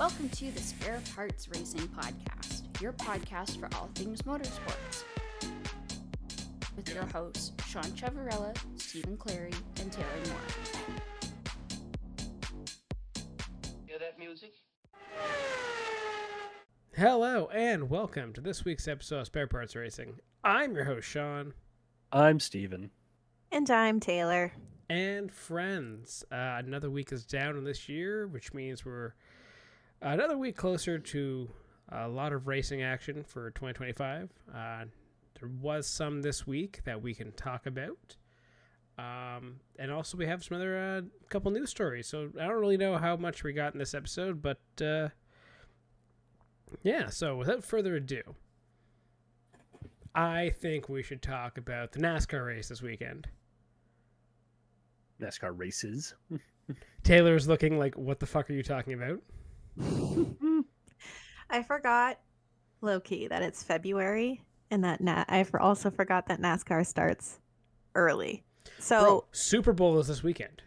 Welcome to the Spare Parts Racing Podcast, your podcast for all things motorsports. With your hosts, Sean Chavarella, Stephen Clary, and Taylor Moore. Hear that music? Hello, and welcome to this week's episode of Spare Parts Racing. I'm your host, Sean. I'm Steven. And I'm Taylor. And friends, another week is down in this year, which means we're another week closer to a lot of racing action for 2025. There was some this week that we can talk about. And also we have some other couple news stories. So I don't really know how much we got in this episode, but yeah, so without further ado, I think we should talk about the NASCAR race this weekend. NASCAR races. Taylor's looking like, what the fuck are you talking about? I forgot, low-key, that it's February, and that I also forgot that NASCAR starts early. So Bro, Super Bowl is this weekend.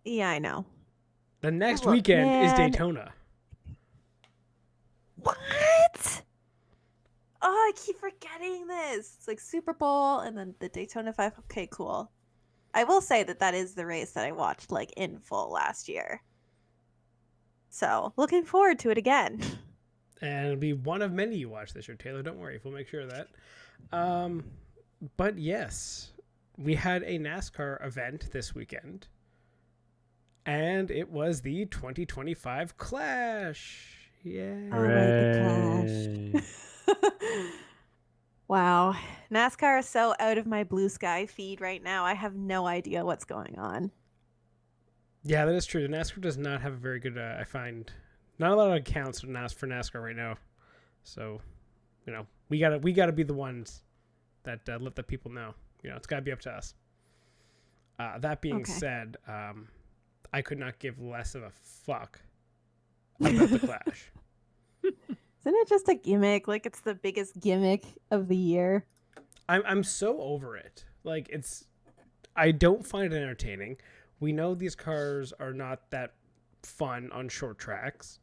Yeah, I know. The next weekend is Daytona. What? Oh, I keep forgetting this. It's like Super Bowl and then the Daytona 5. Okay, cool. I will say that is the race that I watched like in full last year. So looking forward to it again. And it'll be one of many you watch this year, Taylor. Don't worry. We'll make sure of that. But yes, we had a NASCAR event this weekend. And it was the 2025 Clash. Yeah. I like the Clash. Wow. NASCAR is so out of my blue sky feed right now. I have no idea what's going on. Yeah, that is true. The NASCAR does not have a very good, I find, not a lot of accounts for NASCAR right now. So, you know, we gotta be the ones that let the people know. You know, it's gotta be up to us. That being said, I could not give less of a fuck about the Clash. Isn't it just a gimmick? Like, it's the biggest gimmick of the year. I'm so over it. Like, I don't find it entertaining. We know these cars are not that fun on short tracks.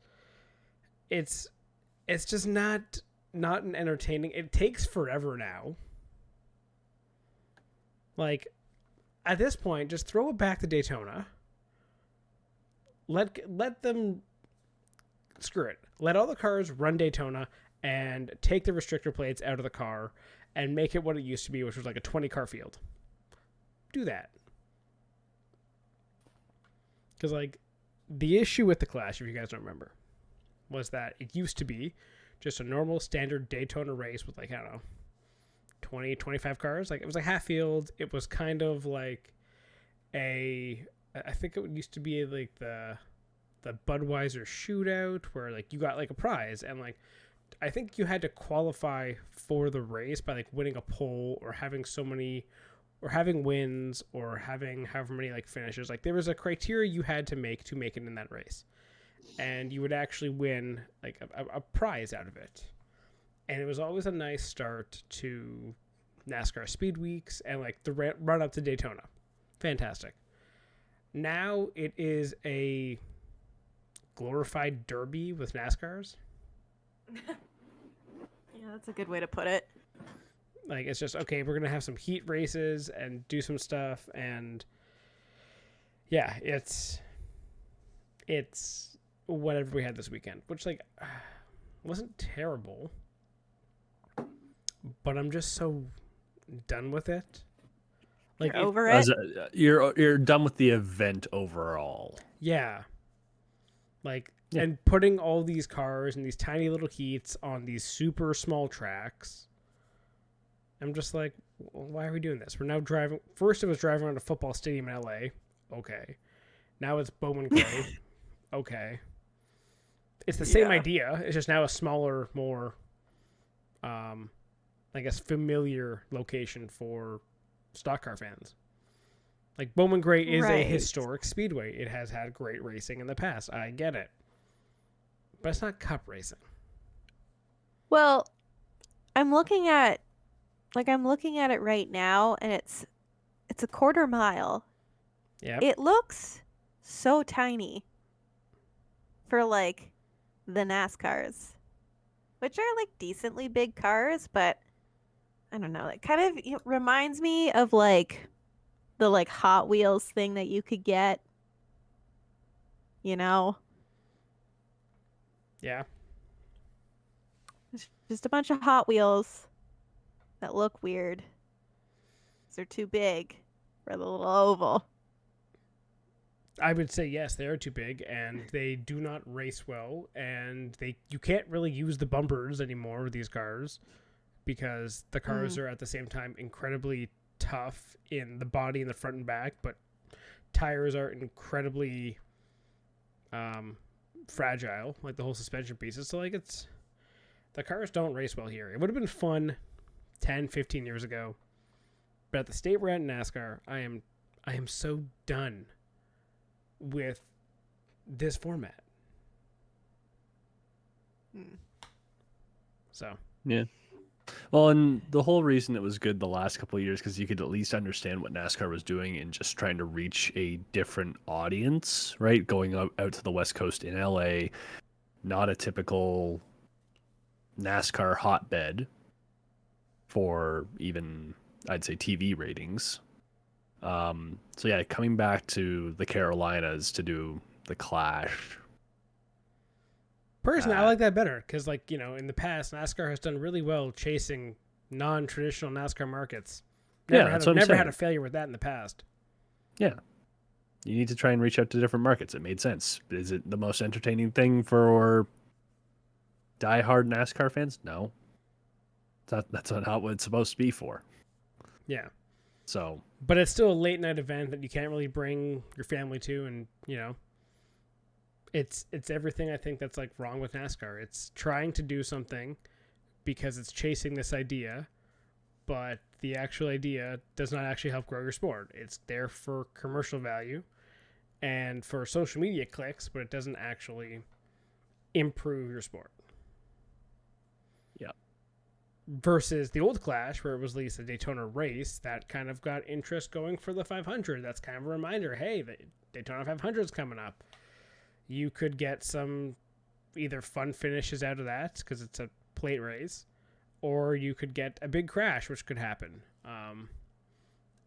It's just not an entertaining. It takes forever now. Like, at this point, just throw it back to Daytona. Let them screw it. Let all the cars run Daytona and take the restrictor plates out of the car and make it what it used to be, which was like a 20-car field. Do that. Because, like, the issue with the Clash, if you guys don't remember, was that it used to be just a normal standard Daytona race with, like, I don't know, 20, 25 cars. Like, it was like half field. It was kind of like I think it used to be like the Budweiser shootout where, like, you got, like, a prize. And, like, I think you had to qualify for the race by, like, winning a pole or having so many, or having wins, or having however many, like, finishes. Like, there was a criteria you had to make it in that race. And you would actually win, like, a prize out of it. And it was always a nice start to NASCAR Speed Weeks and, like, the run up to Daytona. Fantastic. Now it is a glorified derby with NASCARs. Yeah, that's a good way to put it. Like, it's just, okay, we're going to have some heat races and do some stuff. And yeah, it's whatever we had this weekend, which, like, wasn't terrible, but I'm just so done with it. Like, you're over it? You're done with the event overall. Yeah. Like, yeah. And putting all these cars and these tiny little heats on these super small tracks. I'm just like, why are we doing this? We're now driving. First, it was driving around a football stadium in LA. Okay. Now it's Bowman Gray. Okay. It's the same idea. It's just now a smaller, more, I guess, familiar location for stock car fans. Like, Bowman Gray is a historic speedway. It has had great racing in the past. I get it. But it's not cup racing. Well, I'm looking at it right now, and it's a quarter mile. Yeah. It looks so tiny. for like the NASCARs, which are like decently big cars, but I don't know. It kind of reminds me of like the like Hot Wheels thing that you could get, you know? Yeah. It's just a bunch of Hot Wheels that look weird. They're too big for the little oval. I would say yes, they are too big, and they do not race well, and you can't really use the bumpers anymore with these cars because the cars are at the same time incredibly tough in the body and the front and back, but tires are incredibly fragile, like the whole suspension pieces. So like the cars don't race well here. It would have been fun 10, 15 years ago, but at the state we're at in NASCAR, I am so done with this format. So Yeah. Well, and the whole reason it was good the last couple of years because you could at least understand what NASCAR was doing and just trying to reach a different audience, right? Going out to the West Coast in LA, not a typical NASCAR hotbed for even, I'd say, TV ratings. So yeah, coming back to the Carolinas to do the Clash. personally, I like that better because, like, in the past, NASCAR has done really well chasing non-traditional NASCAR markets. Never had a failure with that in the past. Yeah. You need to try and reach out to different markets. It made sense. Is it the most entertaining thing for diehard NASCAR fans? No. That's not what it's supposed to be for. Yeah. So. But it's still a late night event that you can't really bring your family to, and it's everything I think that's like wrong with NASCAR. It's trying to do something because it's chasing this idea, but the actual idea does not actually help grow your sport. It's there for commercial value and for social media clicks, but it doesn't actually improve your sport. Yeah. Versus the old Clash, where it was at least a Daytona race that kind of got interest going for the 500. That's kind of a reminder, hey, the Daytona 500 is coming up. You could get some either fun finishes out of that because it's a plate race, or you could get a big crash, which could happen.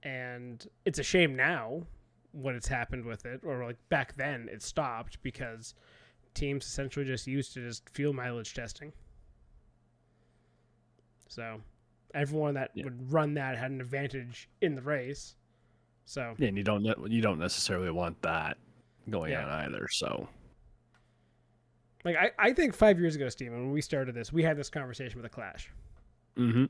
And it's a shame now what has happened with it, or like back then it stopped because teams essentially just used it as fuel mileage testing. So everyone that would run that had an advantage in the race. So yeah, and you don't necessarily want that going on either. So like I think 5 years ago, Steven, when we started this, we had this conversation with the Clash. Mm-hmm.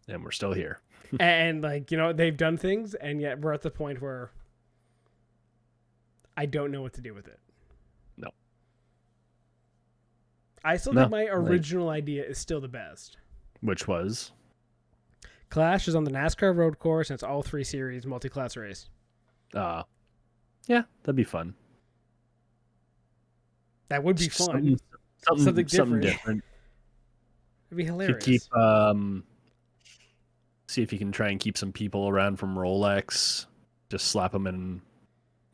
And we're still here. And like, they've done things, and yet we're at the point where I don't know what to do with it. No. I still think my original idea is still the best. Which was? Clash is on the NASCAR road course, and it's all 3 series multi-class race. Yeah, that'd be fun. That would be fun. Something different. It'd be hilarious. Keep see if you can try and keep some people around from Rolex. Just slap them in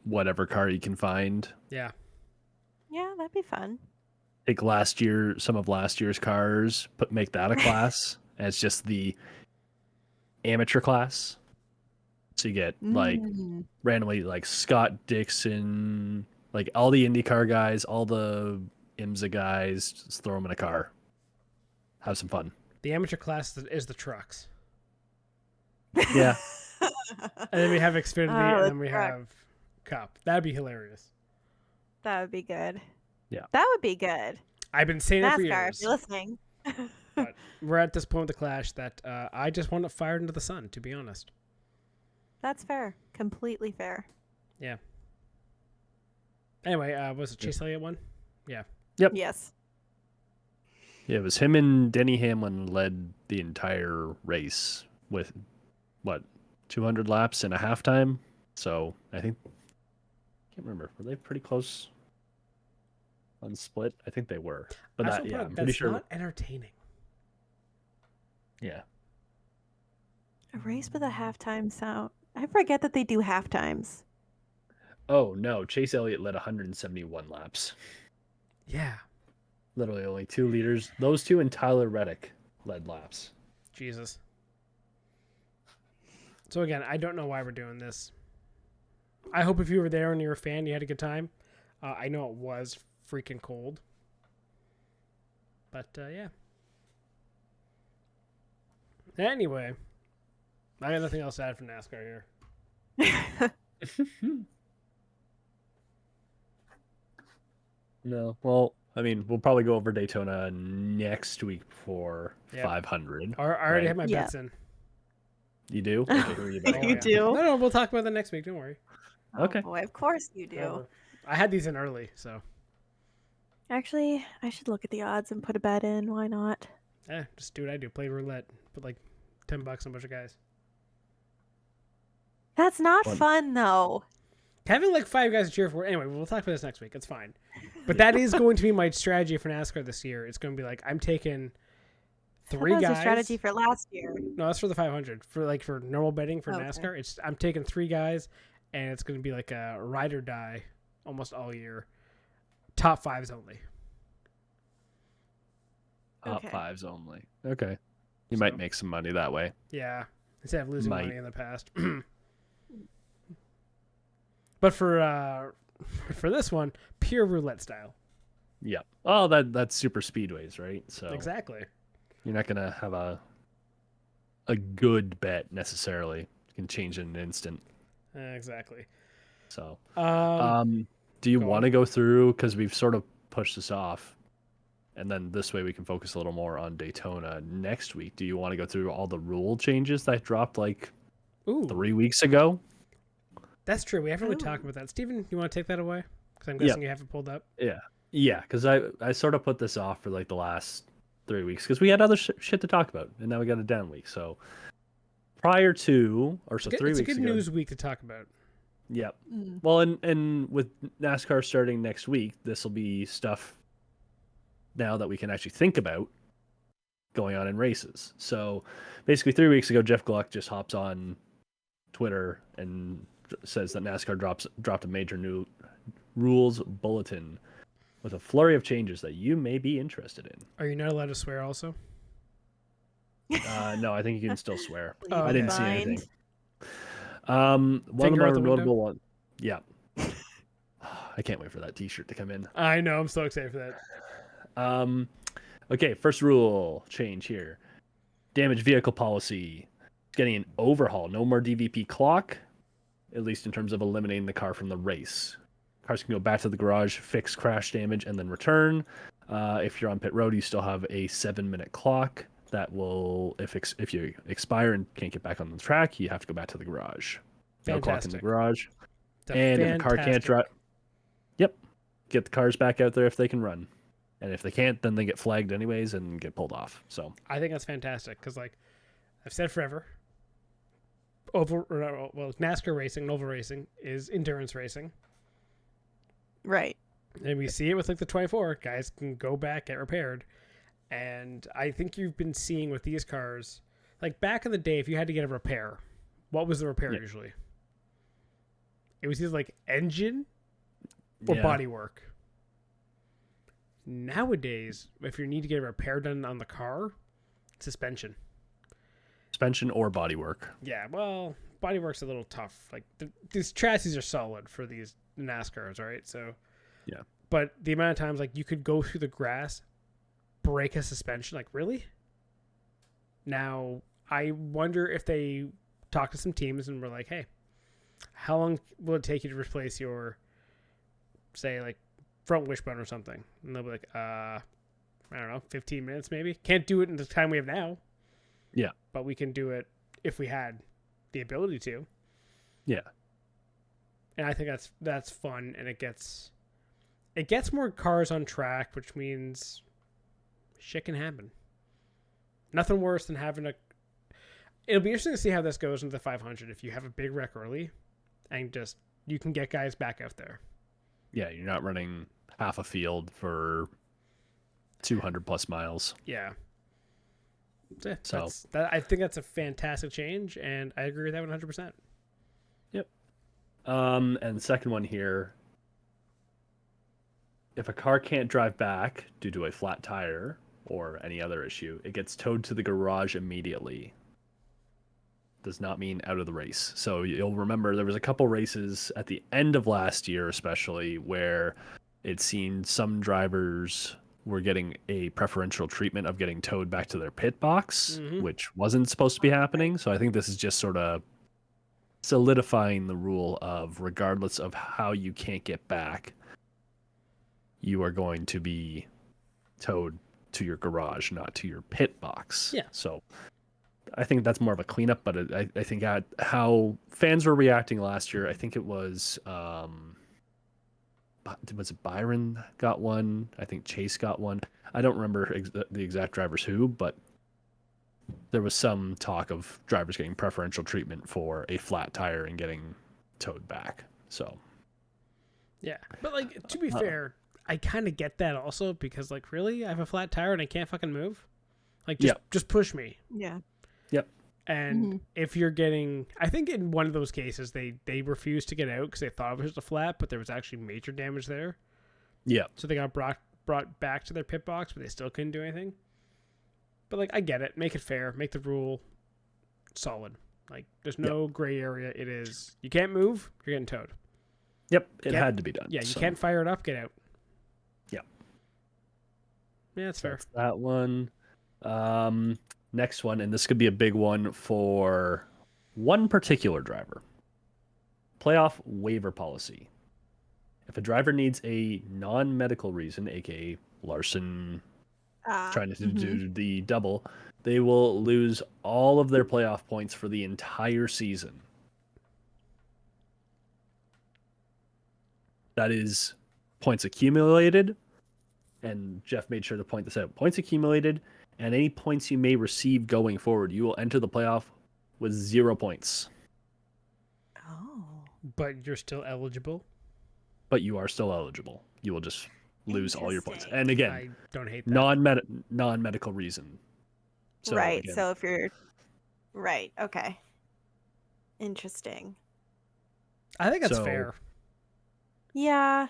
whatever car you can find. Yeah. Yeah, that'd be fun. Take some of last year's cars, make that a class. And it's just the amateur class. So you get like randomly like Scott Dixon, like all the IndyCar guys, all the IMSA guys, just throw them in a car. Have some fun. The amateur class is the trucks. Yeah. And then we have Xfinity, and then we have Cup. That'd be hilarious. That would be good. Yeah. That would be good. I've been saying it for NASCAR, years. if you're listening. But we're at this point with the Clash that I just want it fired into the sun, to be honest. That's fair. Completely fair. Yeah. Anyway, was it Chase Elliott one? Yeah. Yep. Yes. Yeah, it was him and Denny Hamlin led the entire race with, 200 laps in a halftime? So, I can't remember. Were they pretty close on split? I think they were. But I'm pretty sure. That's not entertaining. Yeah. A race with a halftime sound. I forget that they do halftimes. Oh no, Chase Elliott led 171 laps. Yeah. Literally only 2 leaders. Those two and Tyler Reddick led laps. Jesus. So again, I don't know why we're doing this. I hope if you were there and you're a fan, you had a good time. I know it was freaking cold. But, yeah. Anyway, I got nothing else to add for NASCAR here. No. Well, I mean, we'll probably go over Daytona next week for Yep. 500. I already Right. have my Yeah. bets in. You do? Okay, who are you betting Oh, You on? do? No, we'll talk about that next week. Don't worry. Okay. Oh boy, of course you do. Whatever. I had these in early, so Actually, I should look at the odds and put a bet in. Why not? just do what I do. Play roulette. Put like $10 on a bunch of guys. That's not Fun. fun though. Having like 5 guys to cheer for. Anyway, we'll talk about this next week. It's fine. But that is going to be my strategy for NASCAR this year. It's going to be like I'm taking That 3 was guys. your strategy for last year. No, that's for the 500. For normal betting for Okay. NASCAR, I'm taking 3 guys, and it's going to be like a ride or die almost all year. Top 5s only. Top Okay. 5s only. Okay. You So- might make some money that way. Yeah, instead of losing Might. money in the past. But for this one, pure roulette style. Yep. Oh, that's super speedways, right? So Exactly. you're not gonna have a good bet necessarily. You can change in an instant. Exactly. So Um, do you go want on. to go through, because we've sort of pushed this off, and then this way we can focus a little more on Daytona next week? Do you want to go through all the rule changes that dropped like ooh, 3 weeks ago? that's true. We haven't really talked Ooh. about that. Steven, you want to take that away? Because I'm Yep. guessing you have it pulled up. Yeah, because I sort of put this off for like the last 3 weeks because we had other shit to talk about, and now we got a down week. So prior to, or so 3 It's a weeks good ago. news week to talk about. Yep. Mm. Well, and with NASCAR starting next week, this will be stuff now that we can actually think about going on in races. So basically 3 weeks ago, Jeff Gluck just hops on Twitter and says that NASCAR dropped a major new rules bulletin with a flurry of changes that you may be interested in. Are you not allowed to swear also? No, I think you can still swear. Oh, I didn't see Fine. anything. One of Finger the out the more window? notable ones. Yeah. I can't wait for that T-shirt to come in. I know. I'm so excited for that. Okay, first rule change here. Damaged vehicle policy. It's getting an overhaul. No more DVP clock, at least in terms of eliminating the car from the race. Cars can go back to the garage, fix crash damage, and then return. If you're on pit road, you still have a 7-minute clock that will, if you expire and can't get back on the track, you have to go back to the garage. No clock in the Fantastic. garage. It's a And if the car can't fantastic- drive, yep, get the cars back out there if they can run. And if they can't, then they get flagged anyways and get pulled off. So I think that's fantastic because, like I've said forever, NASCAR racing, and oval racing is endurance racing, Right. and we see it with like the 24 guys can go back, get repaired, and I think you've been seeing with these cars, like back in the day, if you had to get a repair, what was the repair Yeah. usually? It was either like engine or yeah. body work. Nowadays, if you need to get a repair done on the car, suspension. Suspension or body work. Yeah, well, bodywork's a little tough. Like these chassis are solid for these NASCARs, right? So Yeah. But the amount of times like you could go through the grass, break a suspension, like really? Now I wonder if they talk to some teams and were like, hey, how long will it take you to replace your, say, like front wishbone or something? And they'll be like, I don't know, 15 minutes maybe. Can't do it in the time we have now. Yeah. But we can do it if we had the ability to. Yeah. And I think that's fun, and it gets more cars on track, which means shit can happen. Nothing worse than having a. It'll be interesting to see how this goes into the 500 if you have a big wreck early, and just you can get guys back out there. Yeah, you're not running half a field for 200 plus miles. Yeah. Yeah, So- I think that's a fantastic change, and I agree with that 100%. And the second one here, if a car can't drive back due to a flat tire or any other issue, it gets towed to the garage immediately. Does not mean out of the race. So you'll remember there was a couple races at the end of last year, especially, where it seemed some drivers were getting a preferential treatment of getting towed back to their pit box, which wasn't supposed to be happening. So I think this is just sort of solidifying the rule of, regardless of how you can't get back, you are going to be towed to your garage, not to your pit box. Yeah. So I think that's more of a cleanup, but I think at how fans were reacting last year, I think it was it Byron got one? I think Chase got one. I don't remember the exact drivers who, but there was some talk of drivers getting preferential treatment for a flat tire and getting towed back. So yeah, but like, to be fair, I kind of get that also, because like, really, I have a flat tire and I can't fucking move. Like, just push me. Yeah. Yep. And if you're getting, I think in one of those cases, they refused to get out because they thought it was just a flat, but there was actually major damage there. Yeah. So they got brought back to their pit box, but they still couldn't do anything. But like, I get it. Make it fair. Make the rule solid. Like, there's no gray area. It is, you can't move, you're getting towed. Yep. It had to be done. Yeah, you can't fire it up, get out. Yeah. Yeah, that's fair. That's that one. Next one, and this could be a big one for one particular driver. Playoff waiver policy. If a driver needs a non-medical reason, aka Larson trying to do the double, they will lose all of their playoff points for the entire season. That is points accumulated, and Jeff made sure to point this out. Points accumulated, and any points you may receive going forward, you will enter the playoff with 0 points. Oh. But you're still eligible. But you are still eligible. You will just lose all your points. And again, I don't hate that. Non-medical reason. So right. again, So if you're right, okay. Interesting. I think that's fair. Yeah,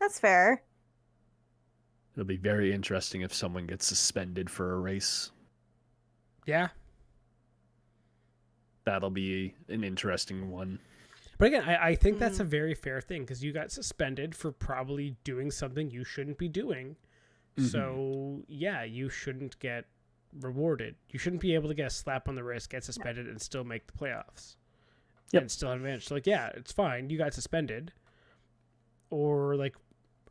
that's fair. It'll be very interesting if someone gets suspended for a race. Yeah. That'll be an interesting one. But again, I think that's a very fair thing, because you got suspended for probably doing something you shouldn't be doing. So, yeah, you shouldn't get rewarded. You shouldn't be able to get a slap on the wrist, get suspended, and still make the playoffs. Yep. And still have an advantage. So, like, yeah, it's fine. You got suspended. Or, like,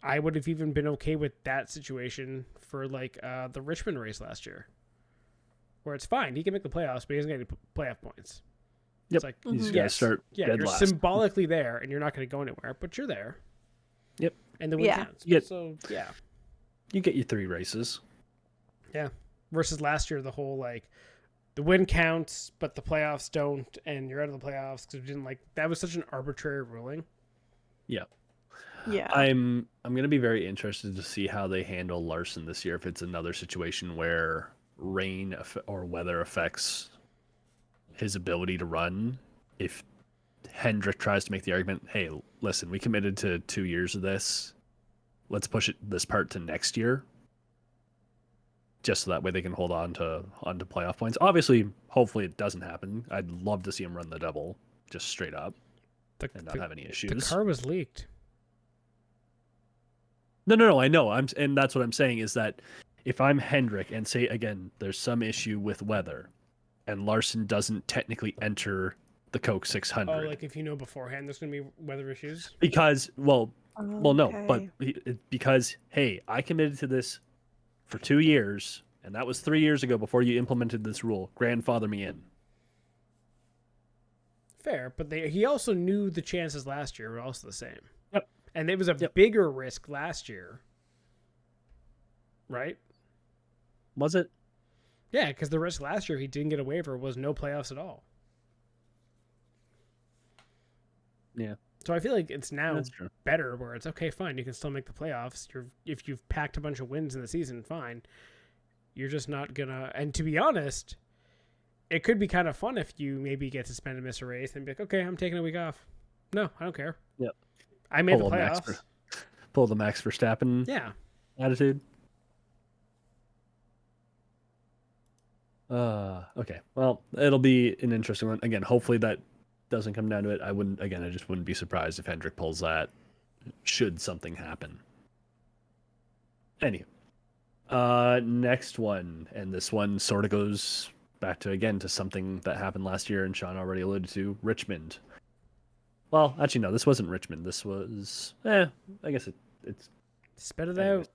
I would have even been okay with that situation for, like, the Richmond race last year, where it's fine. He can make the playoffs, but he doesn't get any playoff points. Yep. It's like, He's got to start dead you're last. symbolically there, and you're not going to go anywhere, but you're there. Yep. And the win counts. So, yeah. You get your 3 races. Yeah. Versus last year, the whole, like, the win counts, but the playoffs don't, and you're out of the playoffs because we didn't, like, that was such an arbitrary ruling. Yeah. Yeah. I'm going to be very interested to see how they handle Larson this year, if it's another situation where rain or weather affects his ability to run. If Hendrick tries to make the argument, hey, listen, we committed to 2 years of this, let's push this part to next year, just so that way they can hold on to playoff points. Obviously, hopefully it doesn't happen. I'd love to see him run the double just straight up and not have any issues. The car was leaked. No, I know. And that's what I'm saying, is that if I'm Hendrick and say, again, there's some issue with weather and Larson doesn't technically enter the Coke 600. Oh, like if you know beforehand there's going to be weather issues? Because, no, but because, hey, I committed to this for 2 years, and that was 3 years ago before you implemented this rule. Grandfather me in. Fair, but he also knew the chances last year were also the same. Yep. And it was a bigger risk last year. Right? Was it? Yeah, because the risk last year he didn't get a waiver was no playoffs at all. Yeah. So I feel like it's now true. better where it's okay, fine, you can still make the playoffs. If you've packed a bunch of wins in the season, fine. You're just not gonna. And to be honest, it could be kind of fun if you maybe get suspended, miss a race, and be like, okay, I'm taking a week off. No, I don't care. Yep. I made Pull the a Max playoffs. Pull the Max Verstappen Yeah. attitude. Okay. Well, it'll be an interesting one. Again, hopefully that doesn't come down to it. I just wouldn't be surprised if Hendrick pulls that should something happen. Anywho. Next one, and this one sort of goes back to something that happened last year and Sean already alluded to, Richmond. Well, actually no, this wasn't Richmond. This was I guess it's Spit it anyways. out.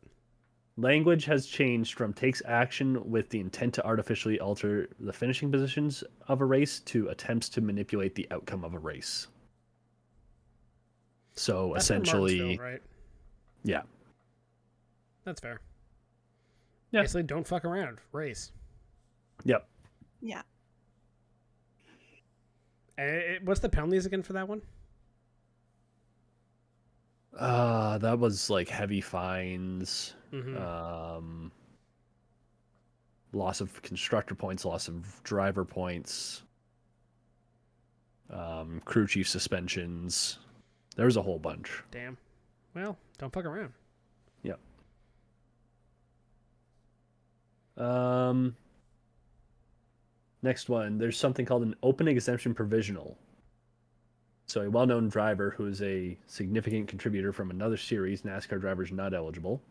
Language has changed from takes action with the intent to artificially alter the finishing positions of a race to attempts to manipulate the outcome of a race. So That's from essentially, Martinsville, right? yeah. That's fair. Yeah. Basically, don't fuck around. Race. Yep. Yeah. What's the penalties again for that one? That was like heavy fines, Mm-hmm. Loss of constructor points, loss of driver points, crew chief suspensions. There was a whole bunch. Damn. Well, don't fuck around. Yep. Next one, there's something called an open exemption provisional. So a well-known driver who is a significant contributor from another series, NASCAR drivers not eligible,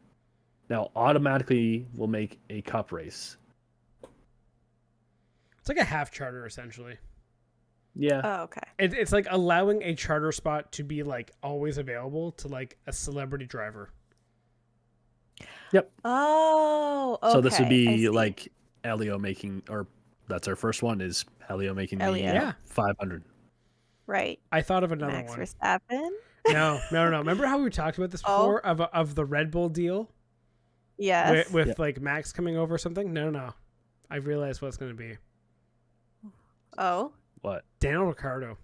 now automatically will make a cup race. It's like a half charter, essentially. Yeah. Oh, okay. It's like allowing a charter spot to be like always available to like a celebrity driver. Yep. Oh, okay. So this would I be see. like Elio making, or that's our first one, is Elio making the Elio. Yeah. 500. Right. I thought of another Max one. Verstappen. No. Remember how we talked about this Oh. before of the Red Bull deal Yes. with Yep. like Max coming over or something? No. I realized what it's going to be. Oh, What? Daniel Ricciardo.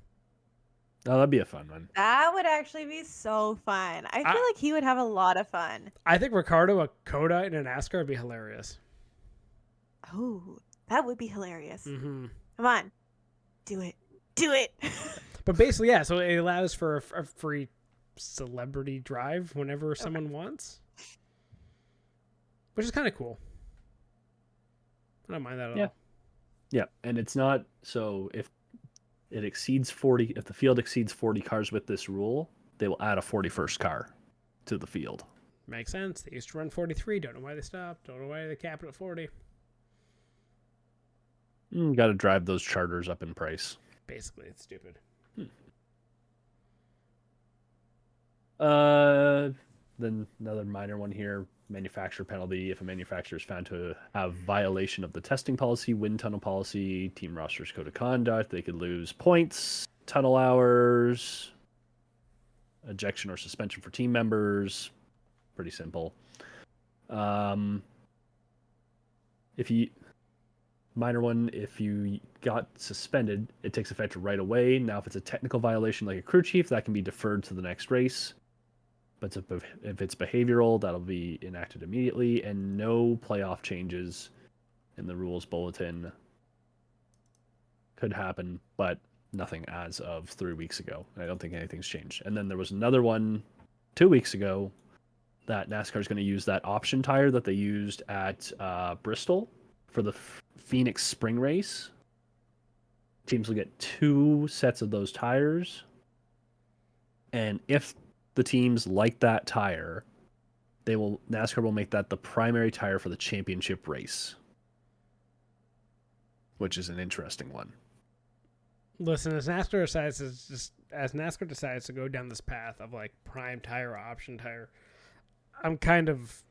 Oh, that'd be a fun one. that would actually be so fun. I feel like he would have a lot of fun. I think Ricciardo, a Coda in a NASCAR would be hilarious. Oh, that would be hilarious. Mm-hmm. Come on. Do it. Do it. But basically, yeah, so it allows for a free celebrity drive whenever someone wants, which is kind of cool. I don't mind that at all. Yeah, and it's not, so if it exceeds 40, if the field exceeds 40 cars with this rule, they will add a 41st car to the field. Makes sense. They used to run 43. Don't know why they stopped. Don't know why they capped it at 40. Got to drive those charters up in price. Basically, it's stupid. Then another minor one here, manufacturer penalty. If a manufacturer is found to have violation of the testing policy, wind tunnel policy, team roster's code of conduct, they could lose points, tunnel hours, ejection or suspension for team members. Pretty simple. Minor one, if you got suspended, it takes effect right away. Now, if it's a technical violation like a crew chief, that can be deferred to the next race. But if it's behavioral, that'll be enacted immediately, and no playoff changes in the rules bulletin. Could happen, but nothing as of 3 weeks ago. I don't think anything's changed. And then there was another one 2 weeks ago that NASCAR is going to use that option tire that they used at Bristol for the Phoenix Spring Race. Teams will get 2 sets of those tires, and if the teams like that tire, NASCAR will make that the primary tire for the championship race, which is an interesting one. Listen, as NASCAR decides to go down this path of like prime tire or option tire, I'm kind of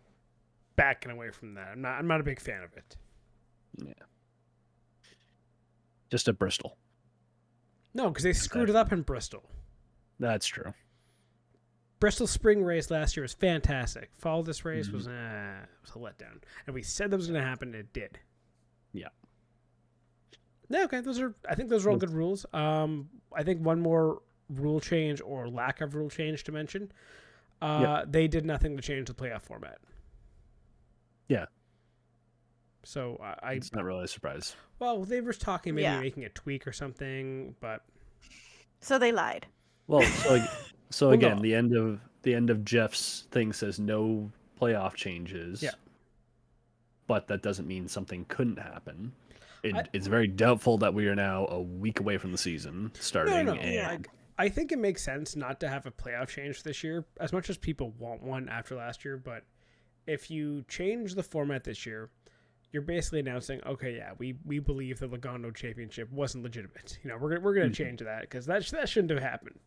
backing away from that. I'm not a big fan of it. Yeah. Just at Bristol. No, because they screwed it up in Bristol. That's true. Bristol Spring Race last year was fantastic. Fall of this race was a letdown. And we said that was going to happen, and it did. Yeah. Yeah, okay. I think those are all good rules. I think one more rule change or lack of rule change to mention. They did nothing to change the playoff format. Yeah. So it's not really a surprise. Well, they were talking maybe making a tweak or something, but So they lied. Well, so Well, again, no. the end of Jeff's thing says no playoff changes. Yeah. But that doesn't mean something couldn't happen. I- It's very doubtful that we are now a week away from the season starting. No. And Yeah. Like, I think it makes sense not to have a playoff change this year, as much as people want one after last year. But if you change the format this year, you're basically announcing, okay, yeah, we believe the Logano Championship wasn't legitimate. You know, we're gonna change that because that shouldn't have happened.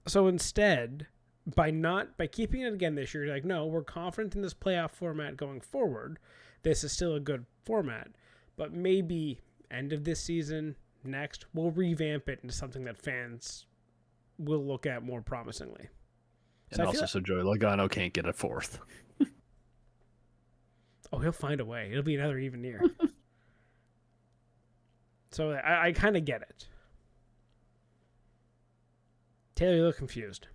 So instead, by keeping it again this year, you're like, no, we're confident in this playoff format going forward. This is still a good format, but maybe end of this season, next, we'll revamp it into something that fans will look at more promisingly. and also, so Joey Logano can't get a fourth. Oh, he'll find a way. It'll be another even year. So I kind of get it. Taylor, you look confused.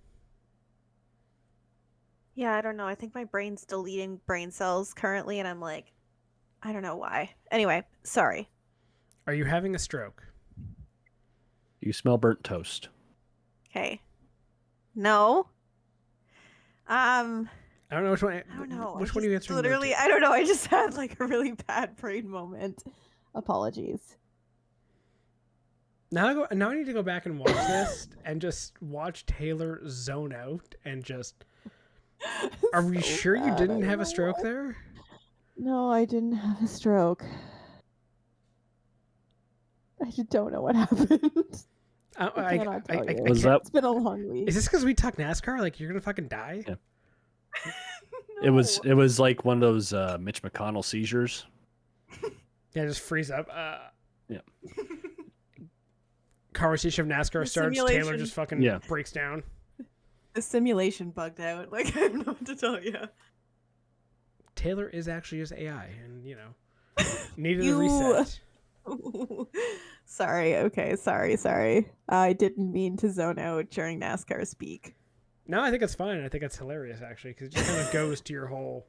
Yeah, I don't know. I think my brain's deleting brain cells currently, and I'm like, I don't know why. Anyway, sorry. Are you having a stroke? You smell burnt toast. Okay. No. I don't know which one. I don't know. Which I one do you just answer? literally, I don't know. I just had like a really bad brain moment. Apologies. Now I need to go back and watch this and just watch Taylor zone out and just. Are we So sure you bad. didn't I have a don't stroke know. there? No, I didn't have a stroke. I just don't know what happened. I cannot tell you. Was that- It's been a long week. Is this because we talk NASCAR? Like you're gonna fucking die? Yeah. It was like one of those Mitch McConnell seizures. Yeah, just freeze up. Yeah. Conversation of NASCAR The starts. Taylor simulation. just fucking Yeah. breaks down. The simulation bugged out. Like, I don't know what to tell you. Taylor is actually just AI, and you know, needed a You- reset. Sorry. Okay. Sorry. I didn't mean to zone out during NASCAR speak. No, I think it's fine. I think it's hilarious actually because it just kind of goes to your whole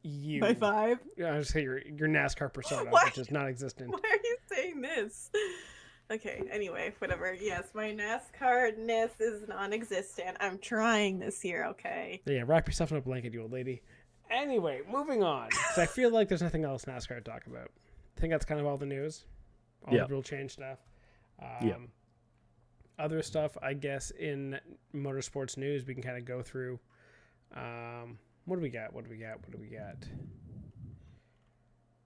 you. My vibe. Yeah, I just say your NASCAR persona, What? which is non-existent. Why are you saying this? Okay, anyway, whatever. Yes, my NASCAR-ness is non-existent. I'm trying this year, okay? Yeah, wrap yourself in a blanket, you old lady. Anyway, moving on. Because I feel like there's nothing else NASCAR to talk about. I think that's kind of all the news. All Yeah. the rule change stuff. Yeah. Other stuff, I guess, in motorsports news, we can kind of go through. What do we got?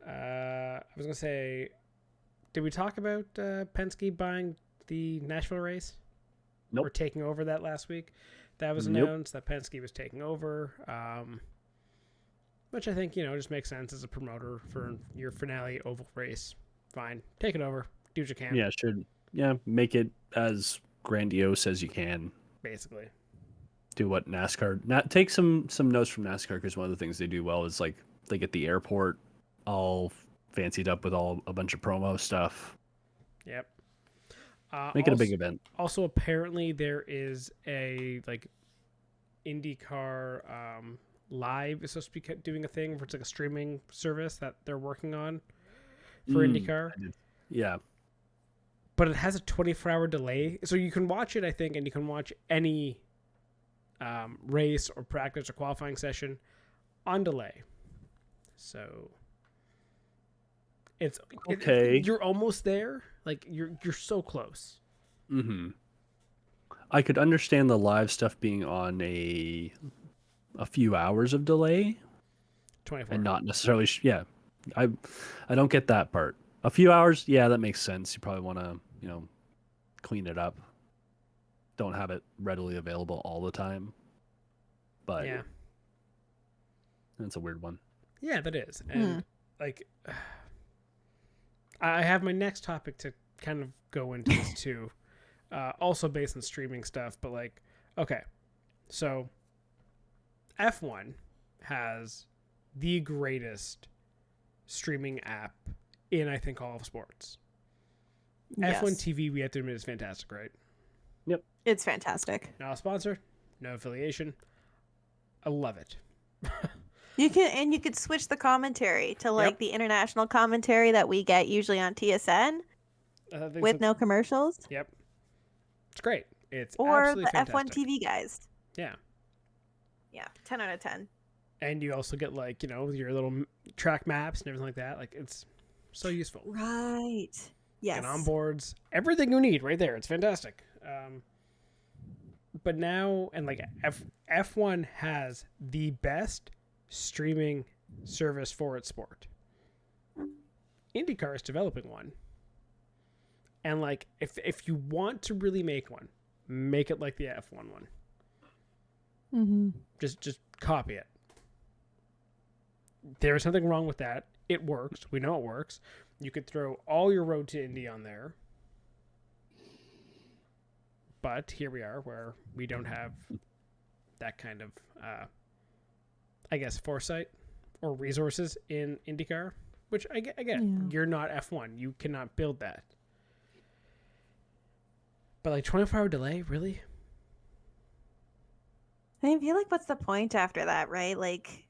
I was going to say, did we talk about Penske buying the Nashville race? Nope. Or taking over that last week? That was Nope. announced that Penske was taking over, which I think, just makes sense as a promoter for your finale oval race. Fine. Take it over. Do what you can. Yeah, should make it as grandiose as you can. Basically. Do what NASCAR. Take some notes from NASCAR because one of the things they do well is like they get the airport all fancied up with a bunch of promo stuff. Yep. Make it a big event. Also, apparently there is a IndyCar Live is supposed to be doing a thing where it's like a streaming service that they're working on for IndyCar. Yeah. But it has a 24-hour delay, so you can watch it, I think, and you can watch any race or practice or qualifying session on delay. So it's okay. You're almost there. Like you're so close. Mm-hmm. I could understand the live stuff being on a few hours of delay, 24. and not necessarily. I don't get that part. A few hours, yeah, that makes sense. You probably want to, clean it up. Don't have it readily available all the time. But yeah, that's a weird one. yeah, that is, and I have my next topic to kind of go into this too, also based on streaming stuff. But okay, so F1 has the greatest streaming app in, I think, all of sports. Yes. F1 TV, we have to admit, is fantastic, right? Yep. It's fantastic. Not a sponsor, no affiliation. I love it. You could switch the commentary to Yep. the international commentary that we get usually on TSN I think with no commercials. Yep. It's great. It's Or absolutely the fantastic. F1 TV guys. Yeah. Yeah, 10 out of 10. And you also get like, your little track maps and everything like that. Like it's so useful. Right. Yes. Get onboards, everything you need right there. It's fantastic. But now, and like F1 has the best streaming service for its sport. IndyCar is developing one. And like, if you want to really make one, make it like the F1 one. Mm-hmm. Just copy it. There's nothing wrong with that. It works. We know it works. You could throw all your Road to Indy on there. But here we are where we don't have that kind of, I guess, foresight or resources in IndyCar, which I get. Yeah. You're not F1. You cannot build that. But like 24-hour delay, really? I feel like what's the point after that, right? Like,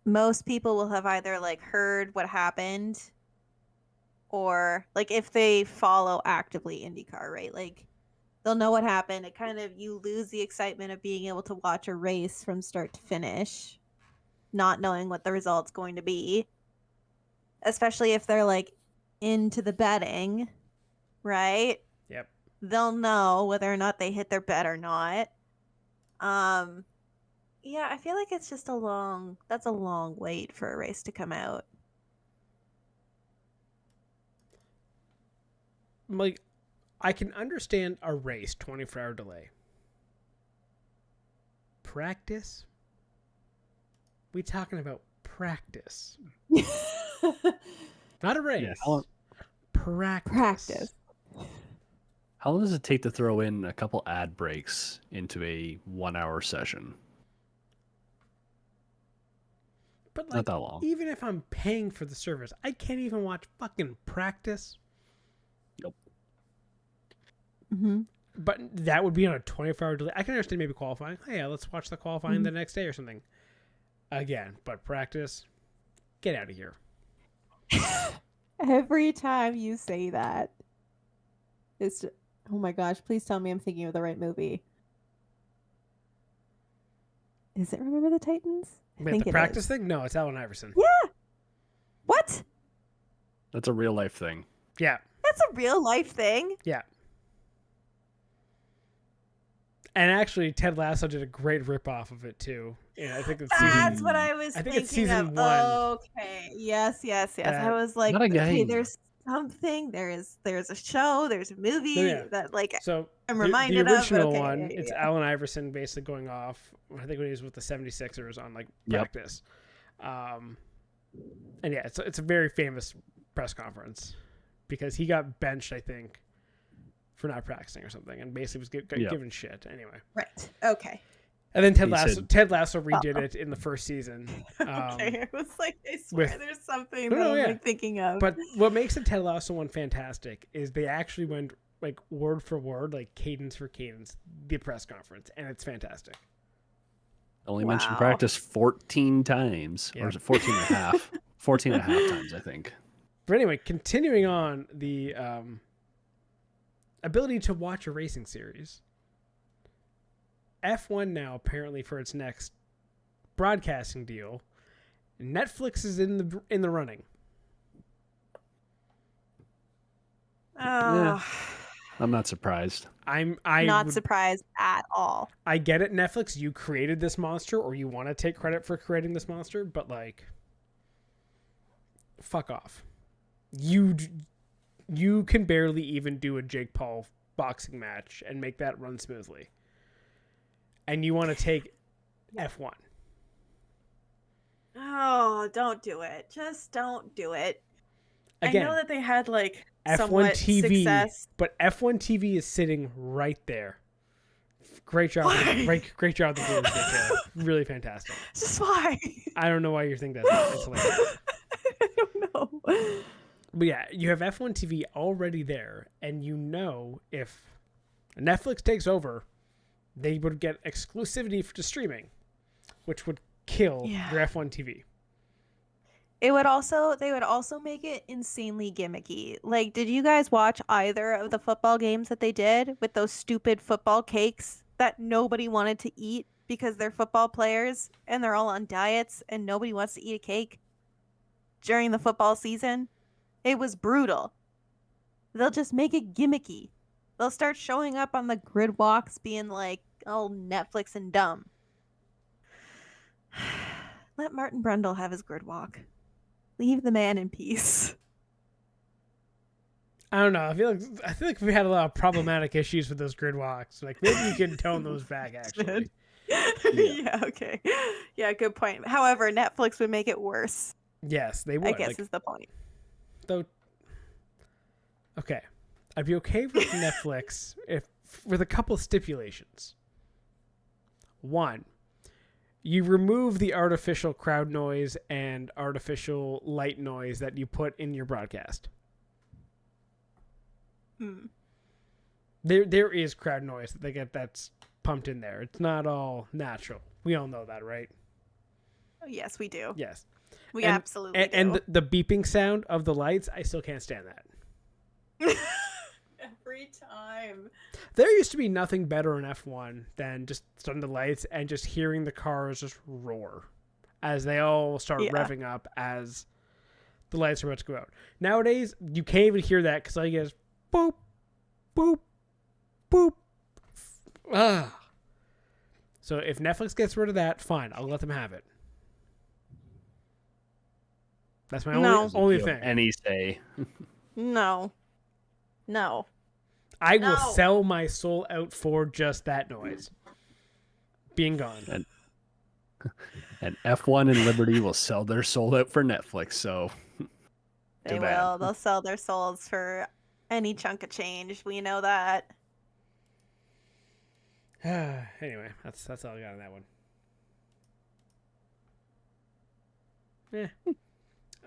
most people will have either like heard what happened, or like if they follow actively IndyCar, right? Like they'll know what happened. It kind of, you lose the excitement of being able to watch a race from start to finish, not knowing what the result's going to be, especially if they're like into the betting, right? Yep. They'll know whether or not they hit their bet or not. Yeah, I feel like it's just that's a long wait for a race to come out. Like, I can understand a race 24-hour delay. Practice? We talking about practice. Not a race. Yeah, Practice. how long does it take to throw in a couple ad breaks into a 1-hour session? But like, Not that long. even if I'm paying for the service, I can't even watch fucking practice. Nope. Mm-hmm. But that would be on a 24-hour delay. I can understand maybe qualifying. Hey, yeah, let's watch the qualifying the next day or something. Again, but practice, get out of here. Every time you say that, it's just, oh my gosh, please tell me I'm thinking of the right movie. Is it Remember the Titans? I Wait, think the it practice is. thing? No, it's Allen Iverson. Yeah. What? That's a real life thing. Yeah. That's a real life thing. Yeah. And actually, Ted Lasso did a great ripoff of it too. Yeah, I think it's That's what I was I think thinking it's season of. 1. Okay. Yes. I was like, Not a okay, game. there's something. There's a show. There's a movie Yeah. that like So I'm reminded the original of. Okay, one, yeah. it's Allen Iverson basically going off. I think when he was with the 76ers on like practice. And yeah, it's a very famous press conference because he got benched, I think, for not practicing or something, and basically was given shit anyway. Right. Okay. And then Ted He Lasso redid it in the first season. Okay. I was like, I swear with- there's something No, that no, I'm yeah. like thinking of. But what makes the Ted Lasso one fantastic is they actually went like word for word, like cadence for cadence, the press conference, and it's fantastic. Only mentioned Wow. practice 14 times. Yeah. Or is it 14 and a half? 14 and a half times, I think. But anyway, continuing on the ability to watch a racing series. F1 now, apparently for its next broadcasting deal, Netflix is in the running. Yeah. I'm not surprised. I'm not surprised at all. I get it, Netflix. You created this monster, or you want to take credit for creating this monster, but like, fuck off. You can barely even do a Jake Paul boxing match and make that run smoothly, and you want to take F1. Oh, don't do it. Just don't do it. Again, I know that they had like F1 somewhat TV, success. but F1 TV is sitting right there. Great job, great job, the Brewers did there. Really fantastic. Just why? I don't know why you think that. It's hilarious. I don't know. But yeah, you have F1 TV already there, and you know if Netflix takes over, they would get exclusivity to streaming, which would kill Yeah. your F1 TV. They would also make it insanely gimmicky. Like, did you guys watch either of the football games that they did with those stupid football cakes that nobody wanted to eat because they're football players and they're all on diets and nobody wants to eat a cake during the football season? It was brutal. They'll just make it gimmicky. They'll start showing up on the grid walks being like, oh, Netflix and dumb. Let Martin Brundle have his grid walk. Leave the man in peace. I don't know. I feel like we had a lot of problematic issues with those grid walks. Like maybe we can tone those back actually. Yeah, okay. Yeah, good point. However, Netflix would make it worse. Yes, they would. I guess is the point. Though, okay, I'd be okay with Netflix with a couple stipulations. One, you remove the artificial crowd noise and artificial light noise that you put in your broadcast. There is crowd noise that they get that's pumped in there. It's not all natural. We all know that, right? Yes, we do. Yes. We absolutely do. And the beeping sound of the lights, I still can't stand that. Every time. There used to be nothing better in F1 than just starting the lights and just hearing the cars just roar as they all start revving up as the lights are about to go out. Nowadays, you can't even hear that because all you get is boop, boop, boop. Ah. So if Netflix gets rid of that, fine. I'll let them have it. That's my only thing. Any say. No. I will sell my soul out for just that noise being gone. And F1 and Liberty will sell their soul out for Netflix, so they will. They'll sell their souls for any chunk of change. We know that. Anyway, that's all I got on that one.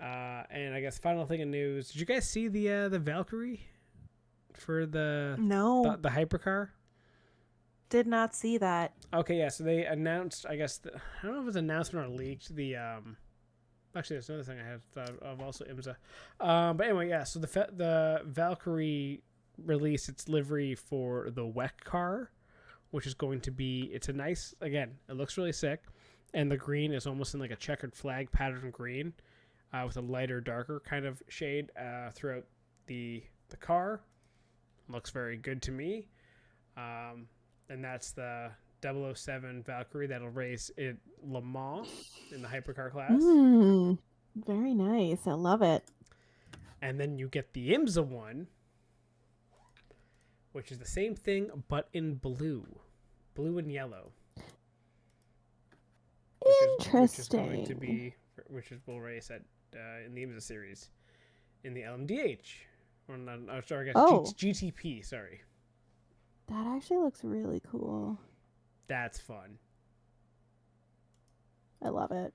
And I guess final thing in news. Did you guys see the Valkyrie for the hypercar? Did not see that. Okay, yeah. So they announced. I guess I don't know if it was an announcement or leaked. The actually, there's another thing I had thought of also IMSA. But anyway, yeah. So the Valkyrie released its livery for the WEC car, which is going to be. It's a nice. Again, it looks really sick, and the green is almost in like a checkered flag pattern green. With a lighter, darker kind of shade throughout the car. Looks very good to me. And that's the 007 Valkyrie that'll race at Le Mans in the hypercar class. Very nice. I love it. And then you get the IMSA one, which is the same thing but in blue. Blue and yellow. Interesting. Which will race at in the IMSA series in the LMDH. Or not, sorry, I guess GTP, sorry. That actually looks really cool. That's fun. I love it.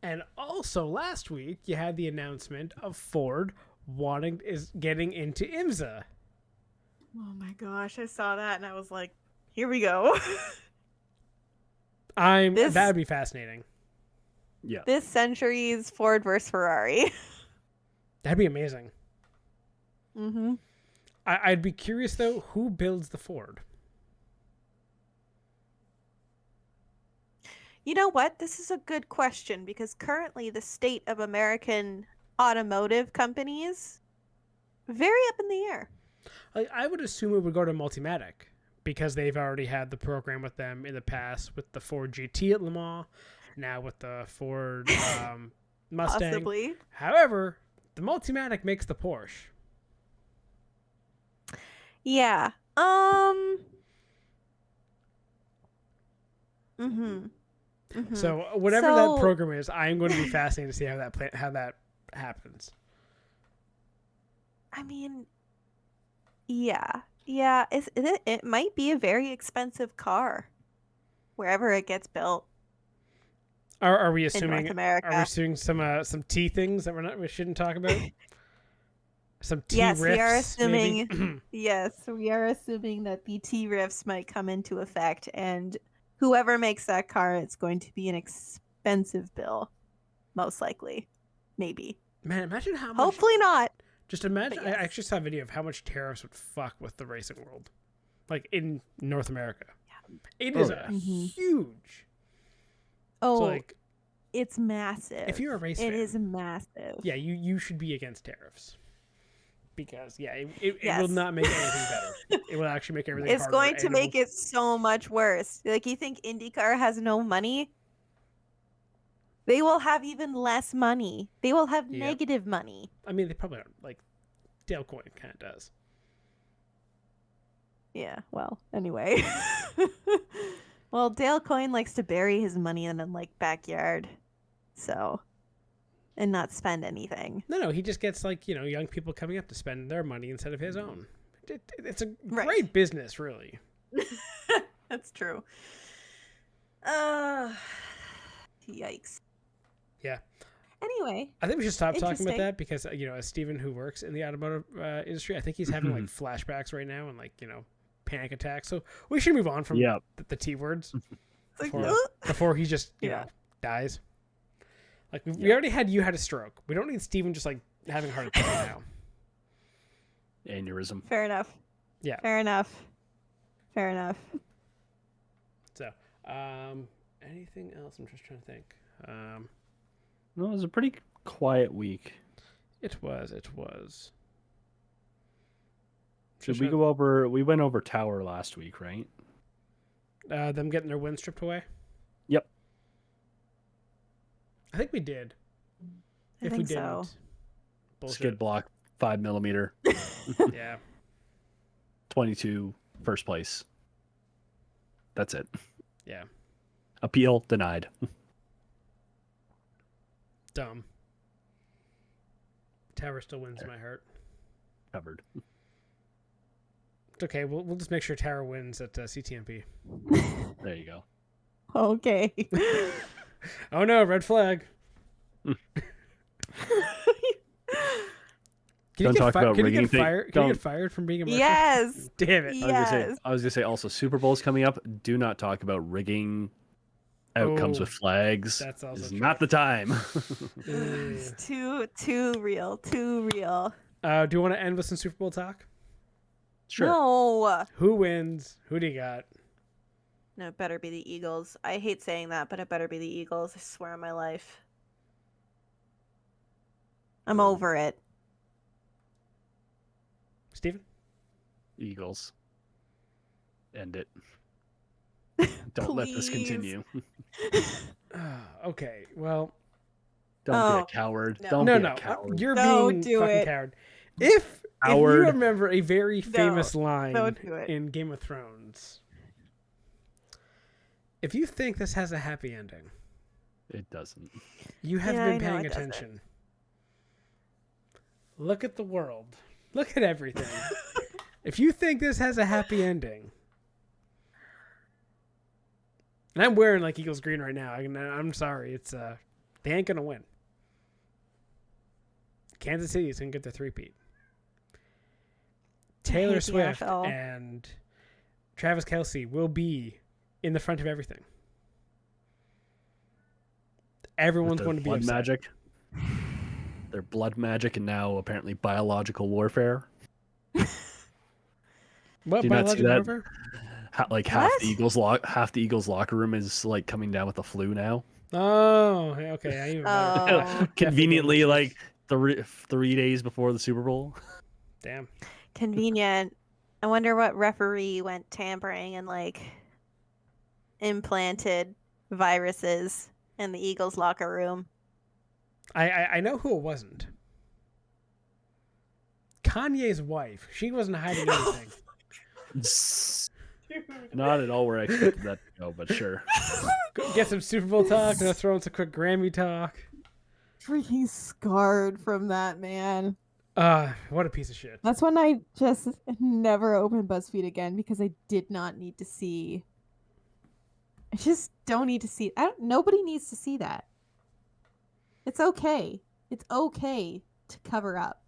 And also last week you had the announcement of Ford getting into IMSA. Oh my gosh, I saw that and I was like, here we go. That would be fascinating. Yeah. This century's Ford versus Ferrari. That'd be amazing. Mm-hmm. I'd be curious though, who builds the Ford? You know what? This is a good question because currently the state of American automotive companies very up in the air. I would assume it would go to Multimatic because they've already had the program with them in the past with the Ford GT at Le Mans, now with the Ford Mustang. Possibly. However, the Multimatic makes the Porsche. Yeah. So whatever that program is, I'm going to be fascinated to see how that happens. I mean, yeah. It might be a very expensive car, wherever it gets built. Are we assuming? In North America. Are we assuming some T things that we shouldn't talk about? Some T yes, riffs. We are assuming. Maybe? Yes, we are assuming that the T riffs might come into effect, and whoever makes that car, it's going to be an expensive bill. most likely. Maybe. Man, imagine how much. Hopefully not. Just imagine. Yes. I actually saw a video of how much tariffs would fuck with the racing world, like in North America. It is huge. Oh, So, like, it's massive. if you're a race fan, it is massive. yeah, you should be against tariffs. Because it Yes. will not make anything better. It will actually make everything. It's harder, going and to make it so much worse. Like, you think IndyCar has no money? They will have even less money. They will have Yep. negative money. I mean, they probably aren't. Like, Dale Coyne kind of does. Yeah, well, anyway. Well, Dale Coyne likes to bury his money in a backyard. So, and not spend anything. No, he just gets young people coming up to spend their money instead of his own. It's a Right. great business, really. That's true. Yikes. Yeah. Anyway, I think we should stop talking about Interesting. that because as Steven, who works in the automotive industry, I think he's having flashbacks right now and panic attacks. So we should move on from the T words it's like, before he just Yeah. dies. Like we already had you had a stroke. We don't need Steven just having a heart attack now. Aneurysm. fair enough. Yeah. Fair enough. So, anything else? I'm just trying to think. No, it was a pretty quiet week. It was. Should we go over? We went over Tower last week, right? Them getting their wind stripped away? Yep. I think we did. I think so. Bullshit. Skid block, 5mm, Yeah. 22, first place. That's it. Yeah. Appeal denied. Dumb. Tower still wins my heart. Covered. It's okay. We'll just make sure Tower wins at CTMP. There you go. Okay. Oh no, red flag. Don't talk about can rigging you get thing. fired? Can you get fired from being a marshal? Yes. Damn it. Yes. I was gonna say also Super Bowl's coming up. Do not talk about rigging outcomes Oh, with flags. that's also Is true. not the time. It's too real. Too real. Do you want to end with some Super Bowl talk? Sure. No. Who wins? Who do you got? No, it better be the Eagles. I hate saying that, but it better be the Eagles. I swear on my life. I'm over it. Steven? Eagles. End it. Don't let this Please. continue. Okay. Well, Don't be Oh, a coward. no. Don't no. be a coward. You're Don't being do fucking it. coward. If you Coward. remember a very famous line don't do it. in Game of Thrones, if you think this has a happy ending, It doesn't. you have Yeah, I been know paying it doesn't. attention. Look at the world. Look at everything. If you think this has a happy ending, and I'm wearing Eagles green right now. I'm sorry. It's they ain't gonna win. Kansas City is gonna get the three-peat. Taylor hate the Swift NFL. and Travis Kelce will be in the front of everything. Everyone's With going to be blood upset. magic. Their blood magic and now apparently biological warfare. What Do you not see biological that? warfare? Half What? the Eagles locker room is coming down with the flu now. Oh, okay. I even better. Oh. Conveniently, 3 days before the Super Bowl. Damn. Convenient. I wonder what referee went tampering and implanted viruses in the Eagles locker room. I know who it wasn't. Kanye's wife. She wasn't hiding anything. Not at all where I expected that to go, but sure. Go get some Super Bowl talk and I'll throw in some quick Grammy talk. Freaking scarred from that, man. What a piece of shit. That's when I just never opened BuzzFeed again because I did not need to see. I just don't need to see. Nobody needs to see that. It's okay. It's okay to cover up.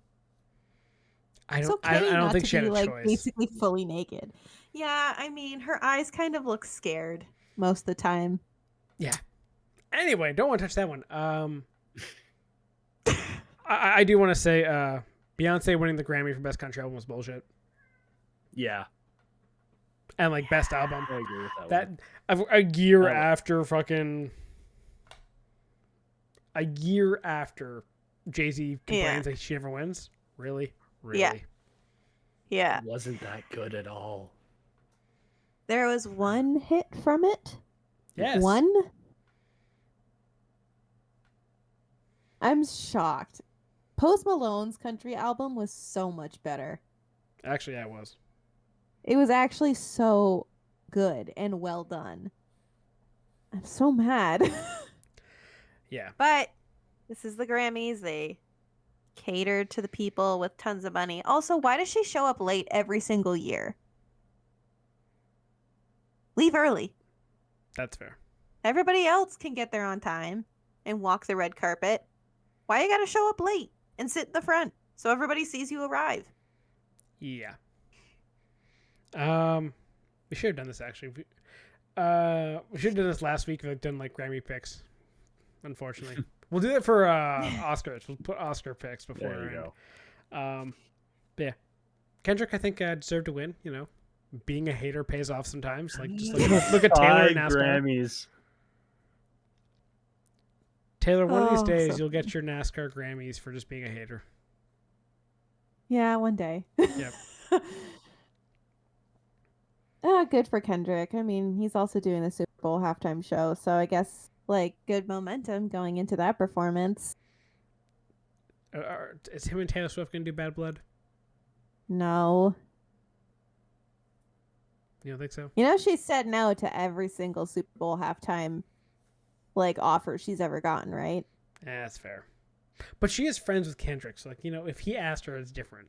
I It's don't. okay I don't not think to she had be a choice. basically fully naked. Yeah, I mean, her eyes kind of look scared most of the time. Yeah. Anyway, don't want to touch that one. I do want to say Beyonce winning the Grammy for Best Country Album was bullshit. Yeah, And like Best Album. I agree with that. That one. a year That one. after fucking a year after Jay-Z complains like she never wins. Really? Yeah. It wasn't that good at all. There was one hit from it. Yes. One? I'm shocked. Post Malone's country album was so much better. Actually, I was. It was actually so good and well done. I'm so mad. Yeah. But this is the Grammys. They cater to the people with tons of money. Also, why does she show up late every single year? Leave early. That's fair. Everybody else can get there on time and walk the red carpet. Why you gotta show up late and sit in the front so everybody sees you arrive? Yeah. We should have done this actually. We should have done this last week. We've done like Grammy picks. Unfortunately, we'll do it for Oscars. We'll put Oscar picks before. There you go. But yeah, Kendrick, I think deserved to win. You know, being a hater pays off sometimes. Like just look at Taylor and NASCAR. Grammys. Taylor, one of these Oh, days so- you'll get your NASCAR Grammys for just being a hater. Yeah, one day. Yep. Good for Kendrick. I mean, he's also doing the Super Bowl halftime show, so I guess like good momentum going into that performance. Is him and Taylor Swift gonna do Bad Blood? No. You don't think so? You know, she said no to every single Super Bowl halftime like offer she's ever gotten, right? Yeah, that's fair. But she is friends with Kendrick, so like, you know, if he asked her, it's different.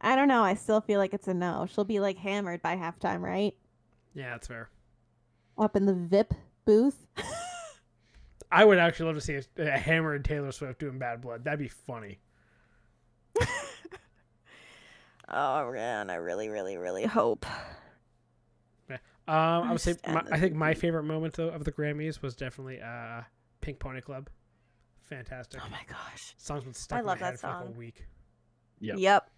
I don't know. I still feel like it's a no. She'll be like hammered by halftime, right? Yeah, that's fair. Up in the VIP booth. I would actually love to see a hammered Taylor Swift doing Bad Blood. That'd be funny. Oh man, I really, really, really hope. I would say Just end I think the my movie. favorite moment though of the Grammys was definitely Pink Pony Club. Fantastic. Oh my gosh. Songs been stuck I in my love that head for like a song. week. Yep.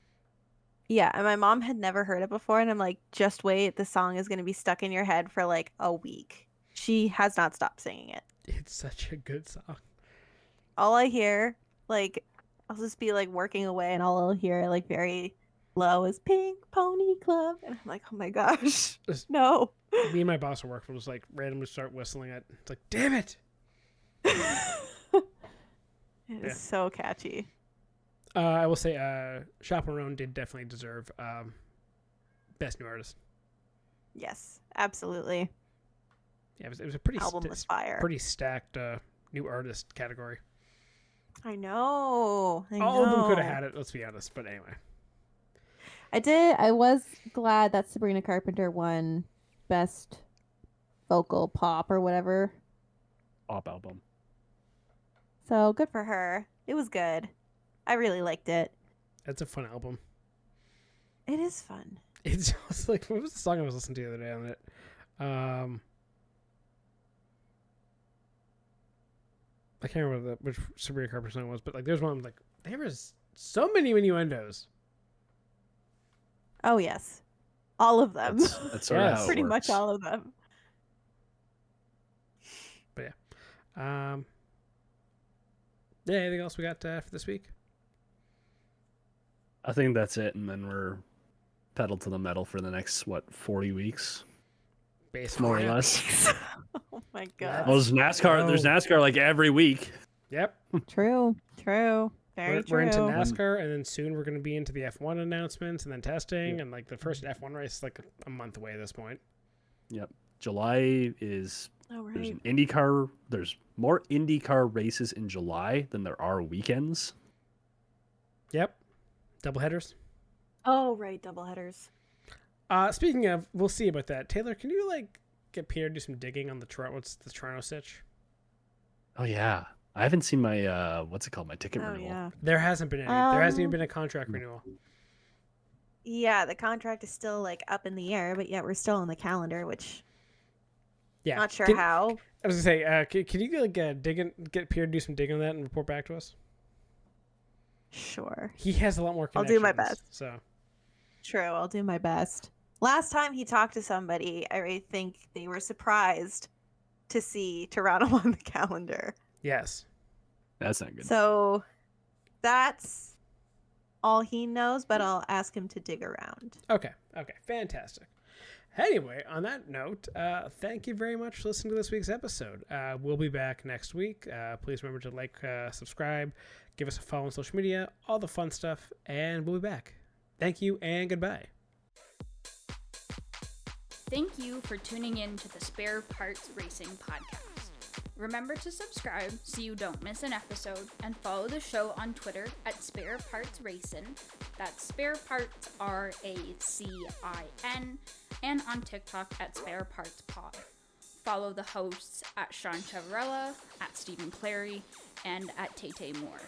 Yeah, and my mom had never heard it before, and I'm like, just wait, the song is going to be stuck in your head for like a week. She has not stopped singing it. It's such a good song. All I hear, like, I'll just be like working away, and all I'll hear, like, very low is Pink Pony Club. And I'm like, oh my gosh, Just- no. Me and my boss at work will just like randomly start whistling it. It's like, damn it. It is Yeah. so catchy. I will say Chaperone did definitely deserve Best New Artist. Yes, absolutely. Yeah, it was a pretty Album was fire. pretty stacked new artist category. I know. All of them could have had it, let's be honest. But anyway. I was glad that Sabrina Carpenter won Best Vocal Pop or whatever. Pop album. So good for her. It was good. I really liked it. That's a fun album. It is fun. It's just like, what was the song I was listening to the other day on it? I can't remember which Sabrina Carpenter song it was, but like there's one like there was so many innuendos. Oh yes, all of them. That's sort of Yes. how it Pretty works. much all of them. Yeah, anything else we got for this week? I think that's it, and then we're pedal to the metal for the next 40 weeks, Basically, more or yeah. less. Oh my Yeah. god. Well, there's NASCAR. There's NASCAR like every week. Yep. True. True. Very We're into true. NASCAR, and then soon we're going to be into the F1 announcements, and then testing, and like the first F1 race is like a month away at this point. Yep. July is Oh there's right. an IndyCar. There's more IndyCar races in July than there are weekends. Yep. Double headers. Oh right. Double headers. Speaking of, we'll see about that. Taylor, can you like get Peter to do some digging on the Toronto sitch? Oh yeah, I haven't seen my what's it called? My ticket Oh renewal. yeah. There hasn't been any. There hasn't even Um, been a contract renewal. Yeah, the contract is still like up in the air, but yet we're still on the calendar, which Yeah. Not sure how. I was gonna say, can you like get Pierre to do some digging on that and report back to us? Sure. He has a lot more I'll connections. do my best. So True, I'll do my best. Last time he talked to somebody, I think they were surprised to see Toronto on the calendar. yes. That's not good. So that's all he knows, but I'll ask him to dig around. Okay. Fantastic. Anyway, on that note, thank you very much for listening to this week's episode. We'll be back next week. Please remember to like, subscribe, give us a follow on social media, all the fun stuff, and we'll be back. Thank you and goodbye. Thank you for tuning in to the Spare Parts Racing Podcast. Remember to subscribe so you don't miss an episode, and follow the show on Twitter at Spare Parts Racing. That's Spare Parts RACIN, and on TikTok at Spare Parts Pod. Follow the hosts at Sean Chavarella, at Stephen Clary, and at Tay Moore.